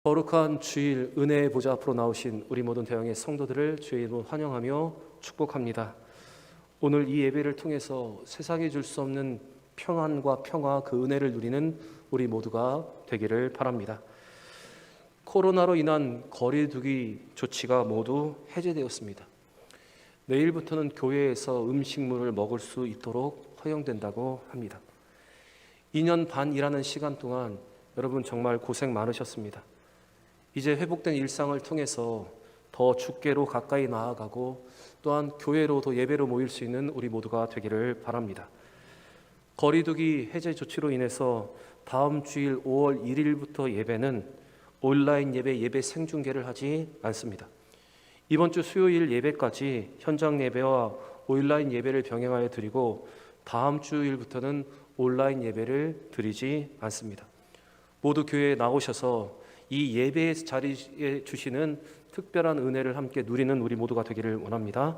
거룩한 주일 은혜의 보좌 앞으로 나오신 우리 모든 대형의 성도들을 주의 이름으로 환영하며 축복합니다. 오늘 이 예배를 통해서 세상에 줄 수 없는 평안과 평화, 그 은혜를 누리는 우리 모두가 되기를 바랍니다. 코로나로 인한 거리두기 조치가 모두 해제되었습니다. 내일부터는 교회에서 음식물을 먹을 수 있도록 허용된다고 합니다. 2년 반이라는 시간 동안 여러분 정말 고생 많으셨습니다. 이제 회복된 일상을 통해서 더 주께로 가까이 나아가고 또한 교회로도 예배로 모일 수 있는 우리 모두가 되기를 바랍니다. 거리두기 해제 조치로 인해서 다음 주일 5월 1일부터 예배는 온라인 예배 생중계를 하지 않습니다. 이번 주 수요일 예배까지 현장 예배와 온라인 예배를 병행하여 드리고 다음 주일부터는 온라인 예배를 드리지 않습니다. 모두 교회에 나오셔서 이 예배의 자리에 주시는 특별한 은혜를 함께 누리는 우리 모두가 되기를 원합니다.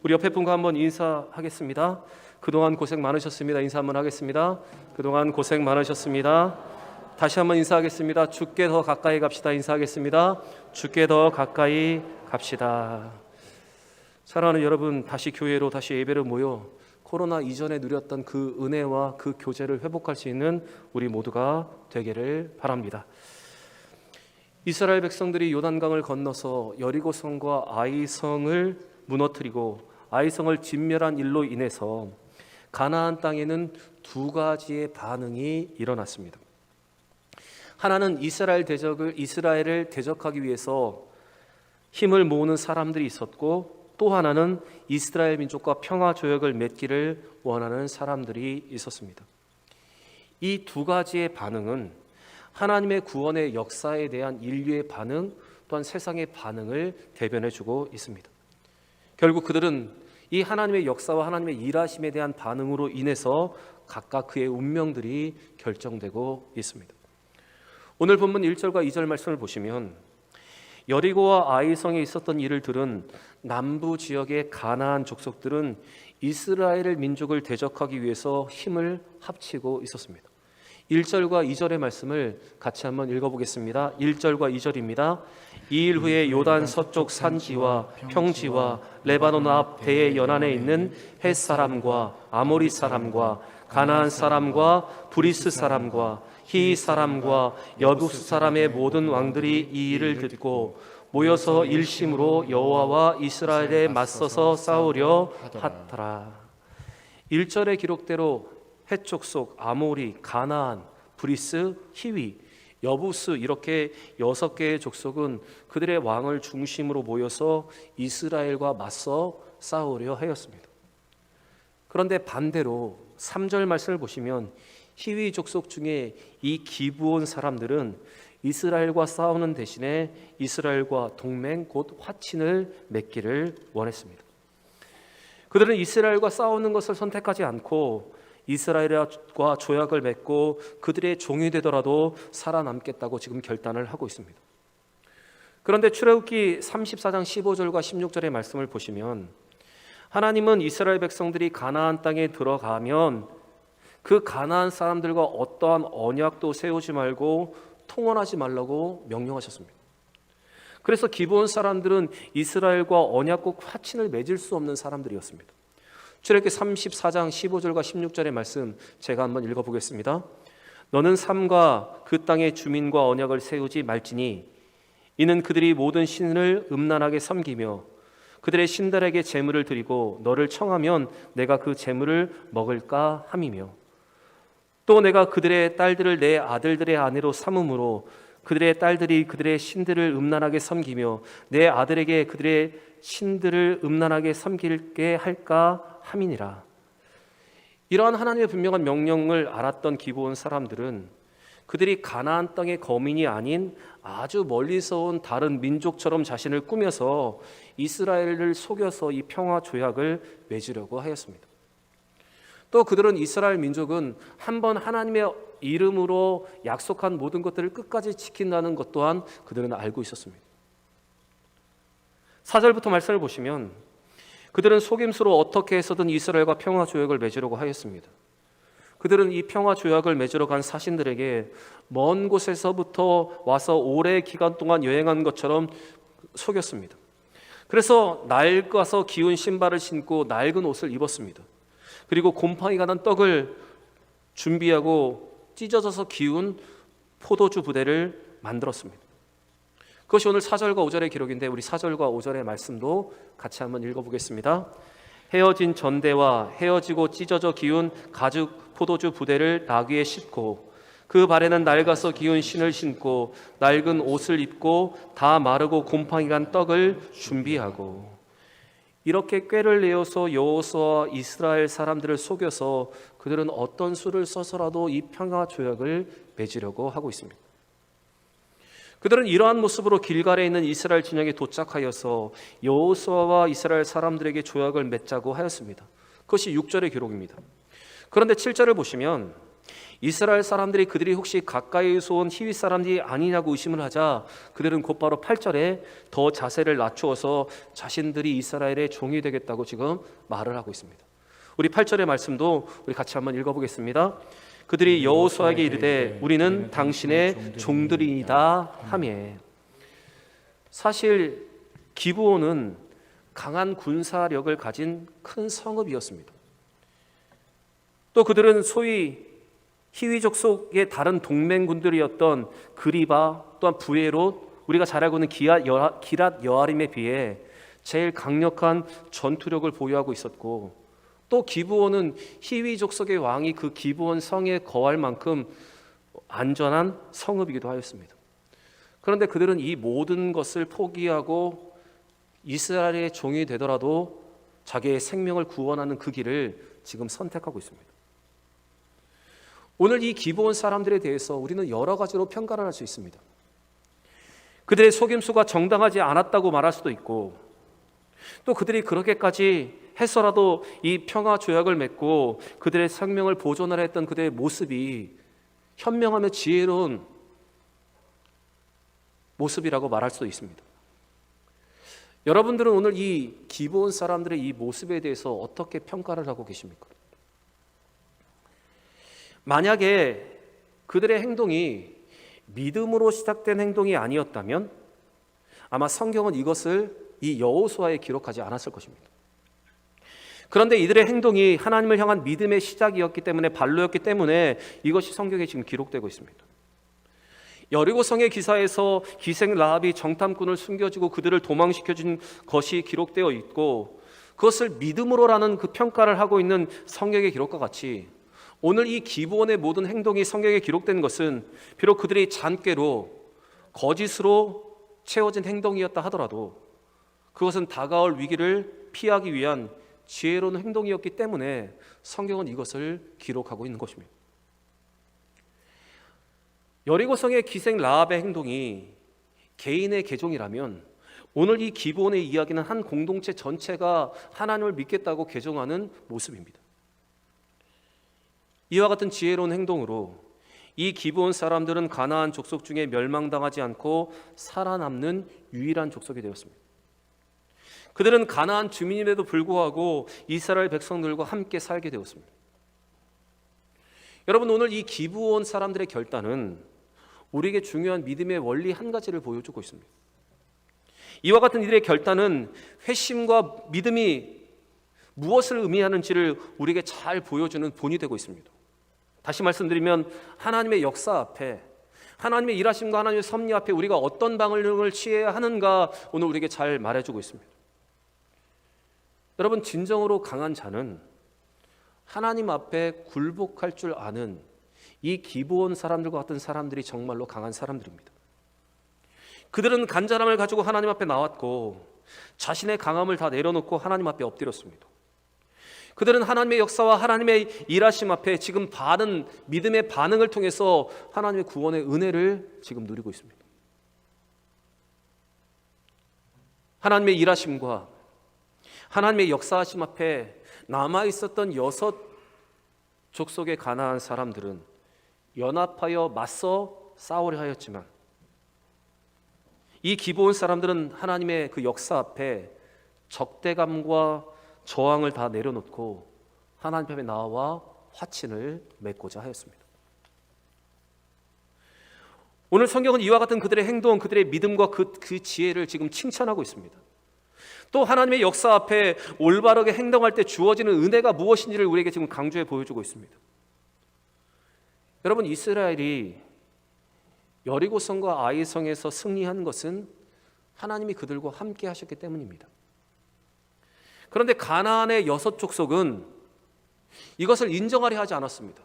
우리 옆에 분과 한번 인사하겠습니다. 그동안 고생 많으셨습니다. 인사 한번 하겠습니다. 그동안 고생 많으셨습니다. 다시 한번 인사하겠습니다. 주께 더 가까이 갑시다. 인사하겠습니다. 주께 더 가까이 갑시다. 사랑하는 여러분, 다시 교회로 다시 예배를 모여 코로나 이전에 누렸던 그 은혜와 그 교제를 회복할 수 있는 우리 모두가 되기를 바랍니다. 이스라엘 백성들이 요단강을 건너서 여리고성과 아이성을 무너뜨리고 아이성을 진멸한 일로 인해서 가나안 땅에는 두 가지의 반응이 일어났습니다. 하나는 이스라엘을 대적하기 위해서 힘을 모으는 사람들이 있었고, 또 하나는 이스라엘 민족과 평화 조약을 맺기를 원하는 사람들이 있었습니다. 이 두 가지의 반응은 하나님의 구원의 역사에 대한 인류의 반응, 또한 세상의 반응을 대변해주고 있습니다. 결국 그들은 이 하나님의 역사와 하나님의 일하심에 대한 반응으로 인해서 각각 그의 운명들이 결정되고 있습니다. 오늘 본문 1절과 2절 말씀을 보시면 여리고와 아이성에 있었던 일을 들은 남부 지역의 가나안 족속들은 이스라엘 민족을 대적하기 위해서 힘을 합치고 있었습니다. 1절과 2절의 말씀을 같이 한번 읽어보겠습니다. 1절과 2절입니다. 이 일 후에 요단 서쪽 산지와 평지와 레바논 앞 배의 연안에 있는 헷 사람과 아모리 사람과 가나안 사람과 브리스 사람과 히 사람과 여부스 사람의 모든 왕들이 이 일을 듣고 모여서 일심으로 여호와와 이스라엘에 맞서서 싸우려 하더라. 1절의 기록대로 헷 족속, 아모리, 가나안, 브리스, 히위, 여부스 이렇게 6개의 족속은 그들의 왕을 중심으로 모여서 이스라엘과 맞서 싸우려 하였습니다. 그런데 반대로 3절 말씀을 보시면 히위 족속 중에 이 기브온 사람들은 이스라엘과 싸우는 대신에 이스라엘과 동맹 곧 화친을 맺기를 원했습니다. 그들은 이스라엘과 싸우는 것을 선택하지 않고 이스라엘과 조약을 맺고 그들의 종이 되더라도 살아남겠다고 지금 결단을 하고 있습니다. 그런데 출애굽기 34장 15절과 16절의 말씀을 보시면 하나님은 이스라엘 백성들이 가나안 땅에 들어가면 그 가나안 사람들과 어떠한 언약도 세우지 말고 통혼하지 말라고 명령하셨습니다. 그래서 기브온 사람들은 이스라엘과 언약국 화친을 맺을 수 없는 사람들이었습니다. 출애굽기 34장 15절과 16절의 말씀 제가 한번 읽어보겠습니다. 너는 삼가 그 땅의 주민과 언약을 세우지 말지니 이는 그들이 모든 신을 음란하게 섬기며 그들의 신들에게 제물을 드리고 너를 청하면 내가 그 제물을 먹을까 함이며 또 내가 그들의 딸들을 내 아들들의 아내로 삼음으로 그들의 딸들이 그들의 신들을 음란하게 섬기며 내 아들에게 그들의 신들을 음란하게 섬기게 할까 함이니라. 이러한 하나님의 분명한 명령을 알았던 기브온 사람들은 그들이 가나안 땅의 거민이 아닌 아주 멀리서 온 다른 민족처럼 자신을 꾸며서 이스라엘을 속여서 이 평화 조약을 맺으려고 하였습니다. 또 그들은 이스라엘 민족은 한번 하나님의 이름으로 약속한 모든 것들을 끝까지 지킨다는 것 또한 그들은 알고 있었습니다. 4절부터 말씀을 보시면 그들은 속임수로 어떻게 해서든 이스라엘과 평화 조약을 맺으려고 하였습니다. 그들은 이 평화 조약을 맺으러 간 사신들에게 먼 곳에서부터 와서 오래 기간 동안 여행한 것처럼 속였습니다. 그래서 낡아서 기운 신발을 신고 낡은 옷을 입었습니다. 그리고 곰팡이가 난 떡을 준비하고 찢어져서 기운 포도주 부대를 만들었습니다. 그것이 오늘 4절과 5절의 기록인데 우리 4절과 5절의 말씀도 같이 한번 읽어보겠습니다. 헤어진 전대와 헤어지고 찢어져 기운 가죽 포도주 부대를 나귀에 싣고 그 발에는 낡아서 기운 신을 신고 낡은 옷을 입고 다 마르고 곰팡이 간 떡을 준비하고, 이렇게 꾀를 내어서 여호수아와 이스라엘 사람들을 속여서 그들은 어떤 수를 써서라도 이 평화 조약을 맺으려고 하고 있습니다. 그들은 이러한 모습으로 길갈에 있는 이스라엘 진영에 도착하여서 여호수아와 이스라엘 사람들에게 조약을 맺자고 하였습니다. 그것이 6절의 기록입니다. 그런데 7절을 보시면 이스라엘 사람들이 그들이 혹시 가까이에서 온 히윗 사람들이 아니냐고 의심을 하자 그들은 곧바로 8절에 더 자세를 낮추어서 자신들이 이스라엘의 종이 되겠다고 지금 말을 하고 있습니다. 우리 8절의 말씀도 우리 같이 한번 읽어보겠습니다. 그들이 여호수아에게 이르되 우리는 당신의 종들이다 하매. 사실 기브온은 강한 군사력을 가진 큰 성읍이었습니다. 또 그들은 소위 히위족 속의 다른 동맹군들이었던 그리바 또한 부에롯, 우리가 잘 알고 있는 기랏 여아림에 비해 제일 강력한 전투력을 보유하고 있었고, 또 기브온은 히위족 속의 왕이 그 기브온 성에 거할 만큼 안전한 성읍이기도 하였습니다. 그런데 그들은 이 모든 것을 포기하고 이스라엘의 종이 되더라도 자기의 생명을 구원하는 그 길을 지금 선택하고 있습니다. 오늘 이 기브온 사람들에 대해서 우리는 여러 가지로 평가를 할 수 있습니다. 그들의 속임수가 정당하지 않았다고 말할 수도 있고, 또 그들이 그렇게까지 해서라도 이 평화 조약을 맺고 그들의 생명을 보존하려 했던 그들의 모습이 현명하며 지혜로운 모습이라고 말할 수도 있습니다. 여러분들은 오늘 이 기브온 사람들의 이 모습에 대해서 어떻게 평가를 하고 계십니까? 만약에 그들의 행동이 믿음으로 시작된 행동이 아니었다면 아마 성경은 이것을 이 여호수아에 기록하지 않았을 것입니다. 그런데 이들의 행동이 하나님을 향한 믿음의 시작이었기 때문에, 발로였기 때문에 이것이 성경에 지금 기록되고 있습니다. 여리고성의 기사에서 기생 라합이 정탐꾼을 숨겨주고 그들을 도망시켜준 것이 기록되어 있고, 그것을 믿음으로라는 그 평가를 하고 있는 성경의 기록과 같이 오늘 이 기브온의 모든 행동이 성경에 기록된 것은 비록 그들이 잔꾀로 거짓으로 채워진 행동이었다 하더라도 그것은 다가올 위기를 피하기 위한 지혜로운 행동이었기 때문에 성경은 이것을 기록하고 있는 것입니다. 여리고성의 기생 라합의 행동이 개인의 개종이라면 오늘 이 기브온의 이야기는 한 공동체 전체가 하나님을 믿겠다고 개종하는 모습입니다. 이와 같은 지혜로운 행동으로 이 기브온 사람들은 가나안 족속 중에 멸망당하지 않고 살아남는 유일한 족속이 되었습니다. 그들은 가나안 주민임에도 불구하고 이스라엘 백성들과 함께 살게 되었습니다. 여러분, 오늘 이 기브온 사람들의 결단은 우리에게 중요한 믿음의 원리 한 가지를 보여주고 있습니다. 이와 같은 이들의 결단은 회심과 믿음이 무엇을 의미하는지를 우리에게 잘 보여주는 본이 되고 있습니다. 다시 말씀드리면 하나님의 역사 앞에, 하나님의 일하심과 하나님의 섭리 앞에 우리가 어떤 방법을 취해야 하는가 오늘 우리에게 잘 말해주고 있습니다. 여러분, 진정으로 강한 자는 하나님 앞에 굴복할 줄 아는 이 기브온 사람들과 같은 사람들이 정말로 강한 사람들입니다. 그들은 간절함을 가지고 하나님 앞에 나왔고 자신의 강함을 다 내려놓고 하나님 앞에 엎드렸습니다. 그들은 하나님의 역사와 하나님의 일하심 앞에 지금 믿음의 반응을 통해서 하나님의 구원의 은혜를 지금 누리고 있습니다. 하나님의 일하심과 하나님의 역사하심 앞에 남아있었던 6 족속의 가나안 사람들은 연합하여 맞서 싸우려 하였지만 이 기브온 사람들은 하나님의 그 역사 앞에 적대감과 저항을 다 내려놓고 하나님 앞에 나와 화친을 맺고자 하였습니다. 오늘 성경은 이와 같은 그들의 행동, 그들의 믿음과 그 지혜를 지금 칭찬하고 있습니다. 또 하나님의 역사 앞에 올바르게 행동할 때 주어지는 은혜가 무엇인지를 우리에게 지금 강조해 보여주고 있습니다. 여러분, 이스라엘이 여리고성과 아이성에서 승리한 것은 하나님이 그들과 함께 하셨기 때문입니다. 그런데 가나안의 6족속은 이것을 인정하려 하지 않았습니다.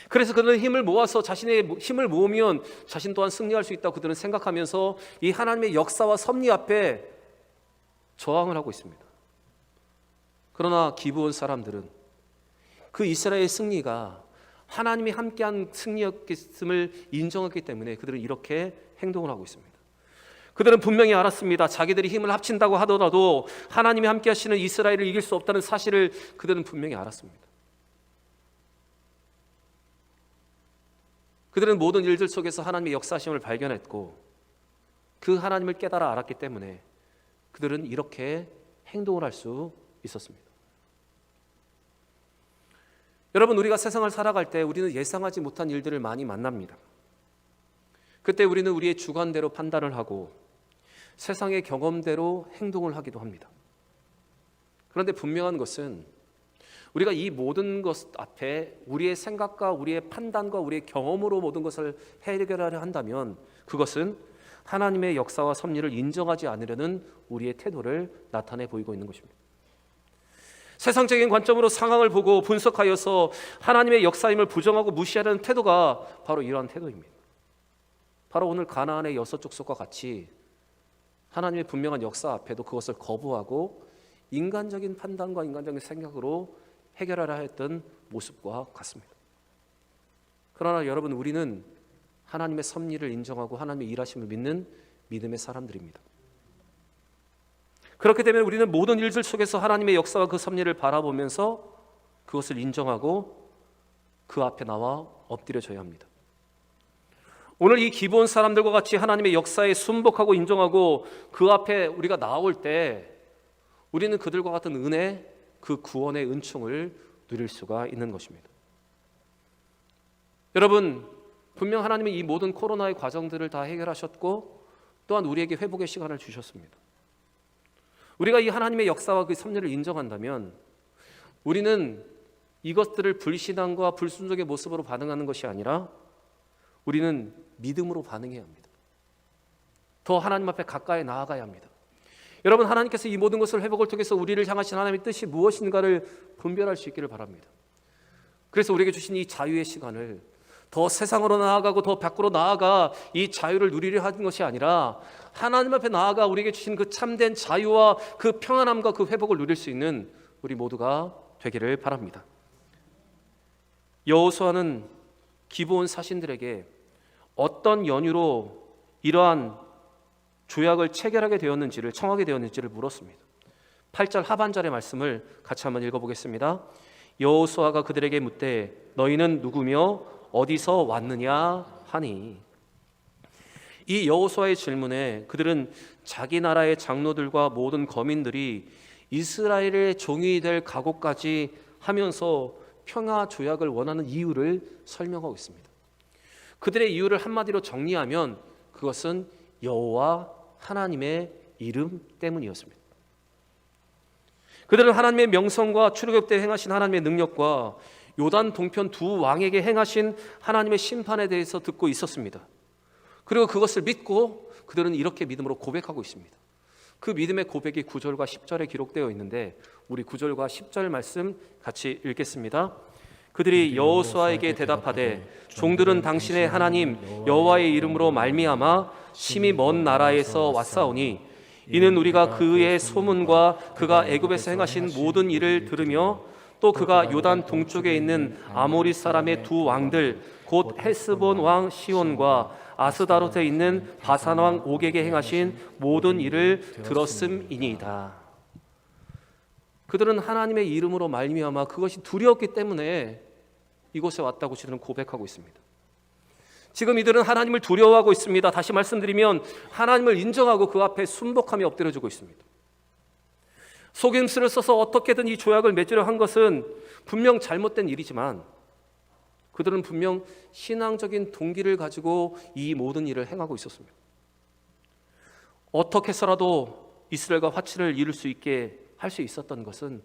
그래서 그들은 힘을 모아서 자신의 힘을 모으면 자신 또한 승리할 수 있다고 그들은 생각하면서 이 하나님의 역사와 섭리 앞에 저항을 하고 있습니다. 그러나 기브온 사람들은 그 이스라엘의 승리가 하나님이 함께한 승리였음을 인정했기 때문에 그들은 이렇게 행동을 하고 있습니다. 그들은 분명히 알았습니다. 자기들이 힘을 합친다고 하더라도 하나님이 함께 하시는 이스라엘을 이길 수 없다는 사실을 그들은 분명히 알았습니다. 그들은 모든 일들 속에서 하나님의 역사하심을 발견했고 그 하나님을 깨달아 알았기 때문에 그들은 이렇게 행동을 할 수 있었습니다. 여러분, 우리가 세상을 살아갈 때 우리는 예상하지 못한 일들을 많이 만납니다. 그때 우리는 우리의 주관대로 판단을 하고 세상의 경험대로 행동을 하기도 합니다. 그런데 분명한 것은 우리가 이 모든 것 앞에 우리의 생각과 우리의 판단과 우리의 경험으로 모든 것을 해결하려 한다면 그것은 하나님의 역사와 섭리를 인정하지 않으려는 우리의 태도를 나타내 보이고 있는 것입니다. 세상적인 관점으로 상황을 보고 분석하여서 하나님의 역사임을 부정하고 무시하려는 태도가 바로 이러한 태도입니다. 바로 오늘 가나안의 6족속과 같이 하나님의 분명한 역사 앞에도 그것을 거부하고 인간적인 판단과 인간적인 생각으로 해결하려 했던 모습과 같습니다. 그러나 여러분, 우리는 하나님의 섭리를 인정하고 하나님의 일하심을 믿는 믿음의 사람들입니다. 그렇기 때문에 우리는 모든 일들 속에서 하나님의 역사와 그 섭리를 바라보면서 그것을 인정하고 그 앞에 나와 엎드려져야 합니다. 오늘 이 기브온 사람들과 같이 하나님의 역사에 순복하고 인정하고 그 앞에 우리가 나올 때 우리는 그들과 같은 은혜, 그 구원의 은총을 누릴 수가 있는 것입니다. 여러분, 분명 하나님은 이 모든 코로나의 과정들을 다 해결하셨고 또한 우리에게 회복의 시간을 주셨습니다. 우리가 이 하나님의 역사와 그 섭리를 인정한다면 우리는 이것들을 불신앙과 불순종의 모습으로 반응하는 것이 아니라 우리는 믿음으로 반응해야 합니다. 더 하나님 앞에 가까이 나아가야 합니다. 여러분, 하나님께서 이 모든 것을 회복을 통해서 우리를 향하신 하나님의 뜻이 무엇인가를 분별할 수 있기를 바랍니다. 그래서 우리에게 주신 이 자유의 시간을 더 세상으로 나아가고 더 밖으로 나아가 이 자유를 누리려 하는 것이 아니라 하나님 앞에 나아가 우리에게 주신 그 참된 자유와 그 평안함과 그 회복을 누릴 수 있는 우리 모두가 되기를 바랍니다. 여호수아는 기브온 사신들에게 어떤 연유로 이러한 조약을 체결하게 되었는지를 청하게 되었는지를 물었습니다. 8절 하반절의 말씀을 같이 한번 읽어보겠습니다. 여호수아가 그들에게 묻되 너희는 누구며 어디서 왔느냐 하니, 이 여호수아의 질문에 그들은 자기 나라의 장로들과 모든 거민들이 이스라엘의 종이 될 각오까지 하면서 평화 조약을 원하는 이유를 설명하고 있습니다. 그들의 이유를 한마디로 정리하면 그것은 여호와 하나님의 이름 때문이었습니다. 그들은 하나님의 명성과 출애굽 때 행하신 하나님의 능력과 요단 동편 두 왕에게 행하신 하나님의 심판에 대해서 듣고 있었습니다. 그리고 그것을 믿고 그들은 이렇게 믿음으로 고백하고 있습니다. 그 믿음의 고백이 9절과 10절에 기록되어 있는데 우리 9절과 10절 말씀 같이 읽겠습니다. 그들이 여호수아에게 대답하되 종들은 당신의 하나님 여호와의 이름으로 말미암아 심히 먼 나라에서 왔사오니 이는 우리가 그의 소문과 그가 애굽에서 행하신 모든 일을 들으며 또 그가 요단 동쪽에 있는 아모리 사람의 두 왕들 곧 헬스본 왕 시온과 아스다롯에 있는 바산 왕 옥에게 행하신 모든 일을 들었음이니이다. 그들은 하나님의 이름으로 말미암아 그것이 두려웠기 때문에 이곳에 왔다고 저는 고백하고 있습니다. 지금 이들은 하나님을 두려워하고 있습니다. 다시 말씀드리면 하나님을 인정하고 그 앞에 순복하며 엎드려지고 있습니다. 속임수를 써서 어떻게든 이 조약을 맺으려 한 것은 분명 잘못된 일이지만 그들은 분명 신앙적인 동기를 가지고 이 모든 일을 행하고 있었습니다. 어떻게 해서라도 이스라엘과 화치를 이룰 수 있게 할 수 있었던 것은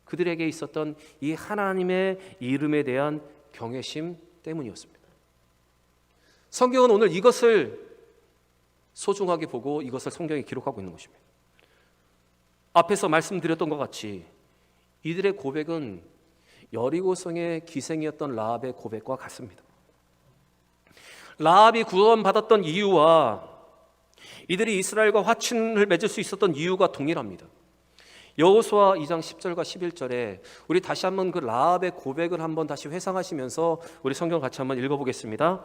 그들에게 있었던 이 하나님의 이름에 대한 경외심 때문이었습니다. 성경은 오늘 이것을 소중하게 보고 이것을 성경에 기록하고 있는 것입니다. 앞에서 말씀드렸던 것 같이 이들의 고백은 여리고성의 기생이었던 라합의 고백과 같습니다. 라합이 구원받았던 이유와 이들이 이스라엘과 화친을 맺을 수 있었던 이유가 동일합니다. 여호수아 2장 10절과 11절에 우리 다시 한번 그 라합의 고백을 한번 다시 회상하시면서 우리 성경 같이 한번 읽어보겠습니다.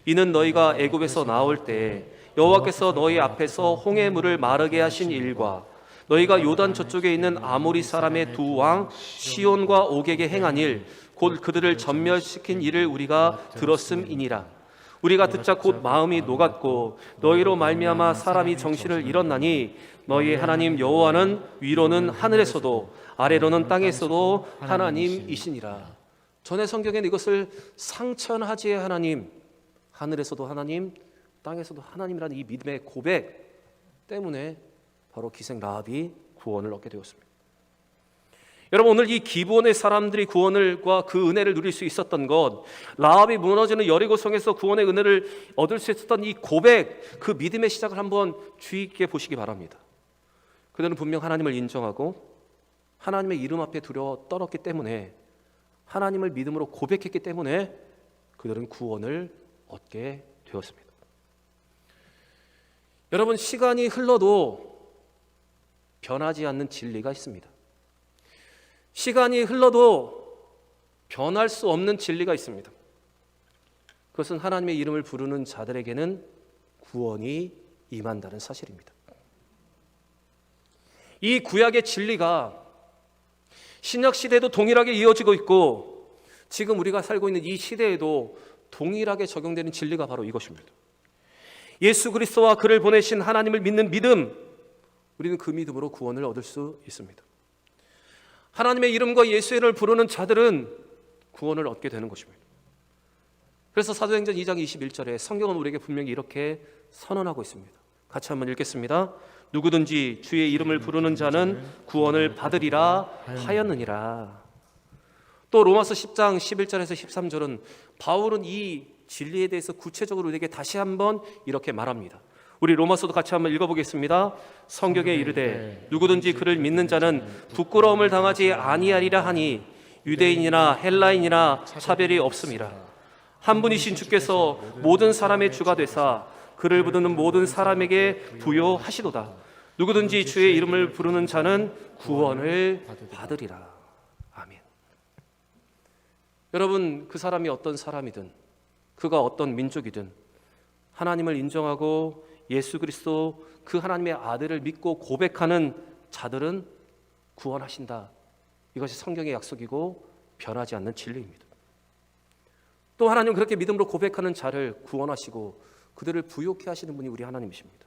이는 너희가 애굽에서 나올 때 여호와께서 너희 앞에서 홍해 물을 마르게 하신 일과 너희가 요단 저쪽에 있는 아모리 사람의 두 왕 시온과 옥에게 행한 일 곧 그들을 전멸시킨 일을 우리가 들었음이니라. 우리가 듣자 곧 마음이 녹았고 너희로 말미암아 사람이 정신을 잃었나니 너희의 하나님 여호와는 위로는 하늘에서도 아래로는 땅에서도 하나님이시니라. 전에 성경에는 이것을 상천하지의 하나님, 하늘에서도 하나님, 땅에서도 하나님이라는 이 믿음의 고백 때문에 바로 기생 라합이 구원을 얻게 되었습니다. 여러분, 오늘 이 기브온의 사람들이 구원과 그 은혜를 누릴 수 있었던 것, 라합이 무너지는 여리고성에서 구원의 은혜를 얻을 수 있었던 이 고백, 그 믿음의 시작을 한번 주의 깊게 보시기 바랍니다. 그들은 분명 하나님을 인정하고 하나님의 이름 앞에 두려워 떨었기 때문에, 하나님을 믿음으로 고백했기 때문에 그들은 구원을 얻게 되었습니다. 여러분, 시간이 흘러도 변하지 않는 진리가 있습니다. 시간이 흘러도 변할 수 없는 진리가 있습니다. 그것은 하나님의 이름을 부르는 자들에게는 구원이 임한다는 사실입니다. 이 구약의 진리가 신약 시대에도 동일하게 이어지고 있고 지금 우리가 살고 있는 이 시대에도 동일하게 적용되는 진리가 바로 이것입니다. 예수 그리스도와 그를 보내신 하나님을 믿는 믿음, 우리는 그 믿음으로 구원을 얻을 수 있습니다. 하나님의 이름과 예수의 이름을 부르는 자들은 구원을 얻게 되는 것입니다. 그래서 사도행전 2장 21절에 성경은 우리에게 분명히 이렇게 선언하고 있습니다. 같이 한번 읽겠습니다. 누구든지 주의 이름을 부르는 자는 구원을 받으리라 하였느니라. 또 로마서 10장 11절에서 13절은 바울은 이 진리에 대해서 구체적으로 우리에게 다시 한번 이렇게 말합니다. 우리 로마서도 같이 한번 읽어보겠습니다. 성경에 이르되 누구든지 그를 믿는 자는 부끄러움을 당하지 아니하리라 하니 유대인이나 헬라인이나 차별이 없음이라. 한 분이신 주께서 모든 사람의 주가 되사 그를 부르는 모든 사람에게 부요하시도다. 누구든지 주의 이름을 부르는 자는 구원을 받으리라. 아멘. 여러분, 그 사람이 어떤 사람이든 그가 어떤 민족이든 하나님을 인정하고 예수 그리스도 그 하나님의 아들을 믿고 고백하는 자들은 구원하신다. 이것이 성경의 약속이고 변하지 않는 진리입니다. 또 하나님은 그렇게 믿음으로 고백하는 자를 구원하시고 그들을 부요케 하시는 분이 우리 하나님이십니다.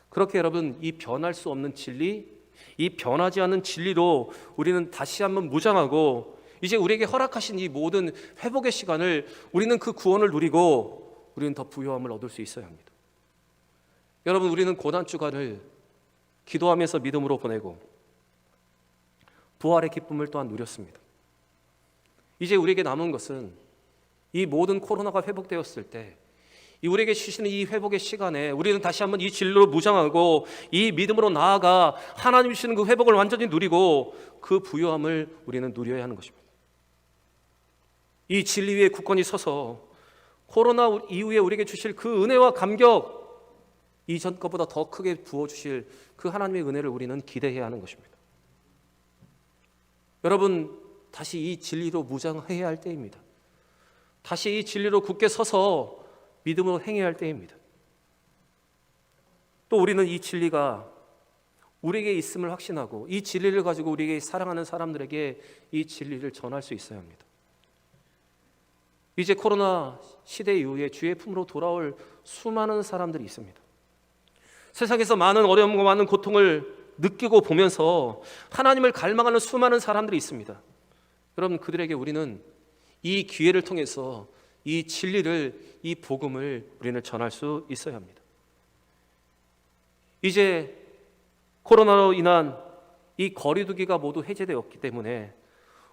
그렇게 여러분, 이 변할 수 없는 진리, 이 변하지 않는 진리로 우리는 다시 한번 무장하고 이제 우리에게 허락하신 이 모든 회복의 시간을 우리는 그 구원을 누리고 우리는 더 부요함을 얻을 수 있어야 합니다. 여러분, 우리는 고난주간을 기도하면서 믿음으로 보내고 부활의 기쁨을 또한 누렸습니다. 이제 우리에게 남은 것은 이 모든 코로나가 회복되었을 때 우리에게 주시는 이 회복의 시간에 우리는 다시 한번 이 진리로 무장하고 이 믿음으로 나아가 하나님 주시는 그 회복을 완전히 누리고 그 부요함을 우리는 누려야 하는 것입니다. 이 진리 위에 굳건히 서서 코로나 이후에 우리에게 주실 그 은혜와 감격, 이전 것보다 더 크게 부어주실 그 하나님의 은혜를 우리는 기대해야 하는 것입니다. 여러분, 다시 이 진리로 무장해야 할 때입니다. 다시 이 진리로 굳게 서서 믿음으로 행해야 할 때입니다. 또 우리는 이 진리가 우리에게 있음을 확신하고 이 진리를 가지고 우리에게 사랑하는 사람들에게 이 진리를 전할 수 있어야 합니다. 이제 코로나 시대 이후에 주의 품으로 돌아올 수많은 사람들이 있습니다. 세상에서 많은 어려움과 많은 고통을 느끼고 보면서 하나님을 갈망하는 수많은 사람들이 있습니다. 여러분, 그들에게 우리는 이 기회를 통해서 이 진리를, 이 복음을 우리는 전할 수 있어야 합니다. 이제 코로나로 인한 이 거리두기가 모두 해제되었기 때문에,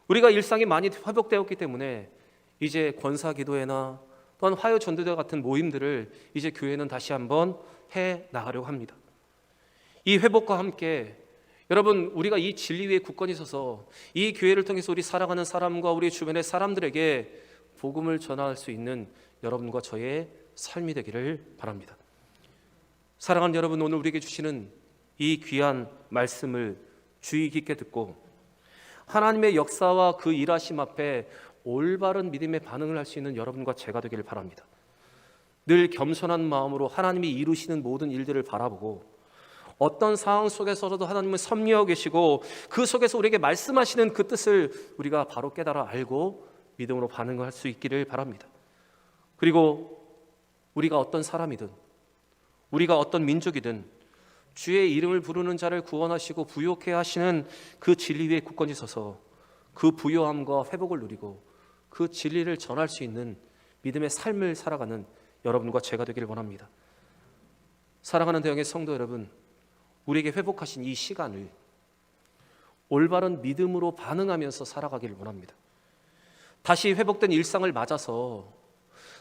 우리가 일상이 많이 회복되었기 때문에 이제 권사기도회나 또한 화요전도대 같은 모임들을 이제 교회는 다시 한번 해 나가려고 합니다. 이 회복과 함께 여러분, 우리가 이 진리 위에 굳건히 서서 이 교회를 통해서 우리 살아가는 사람과 우리 주변의 사람들에게 복음을 전할 수 있는 여러분과 저의 삶이 되기를 바랍니다. 사랑하는 여러분, 오늘 우리에게 주시는 이 귀한 말씀을 주의 깊게 듣고 하나님의 역사와 그 일하심 앞에 올바른 믿음의 반응을 할 수 있는 여러분과 제가 되기를 바랍니다. 늘 겸손한 마음으로 하나님이 이루시는 모든 일들을 바라보고 어떤 상황 속에서도 하나님은 섭리하고 계시고 그 속에서 우리에게 말씀하시는 그 뜻을 우리가 바로 깨달아 알고 믿음으로 반응할 수 있기를 바랍니다. 그리고 우리가 어떤 사람이든 우리가 어떤 민족이든 주의 이름을 부르는 자를 구원하시고 부요케 하시는 그 진리 위에 굳건히 서서 그 부요함과 회복을 누리고 그 진리를 전할 수 있는 믿음의 삶을 살아가는 여러분과 제가 되기를 원합니다. 사랑하는 대형의 성도 여러분, 우리에게 회복하신 이 시간을 올바른 믿음으로 반응하면서 살아가기를 원합니다. 다시 회복된 일상을 맞아서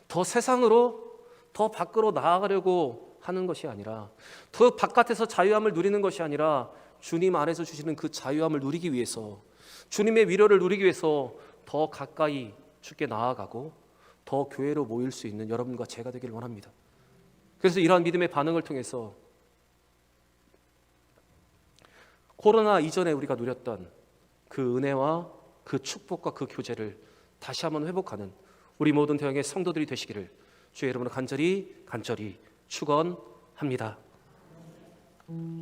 더 세상으로, 더 밖으로 나아가려고 하는 것이 아니라, 더 바깥에서 자유함을 누리는 것이 아니라 주님 안에서 주시는 그 자유함을 누리기 위해서, 주님의 위로를 누리기 위해서 더 가까이 주께 나아가고 더 교회로 모일 수 있는 여러분과 제가 되기를 원합니다. 그래서 이러한 믿음의 반응을 통해서 코로나 이전에 우리가 누렸던 그 은혜와 그 축복과 그 교제를 다시 한번 회복하는 우리 모든 대형의 성도들이 되시기를 주의 이름으로 간절히 축원합니다.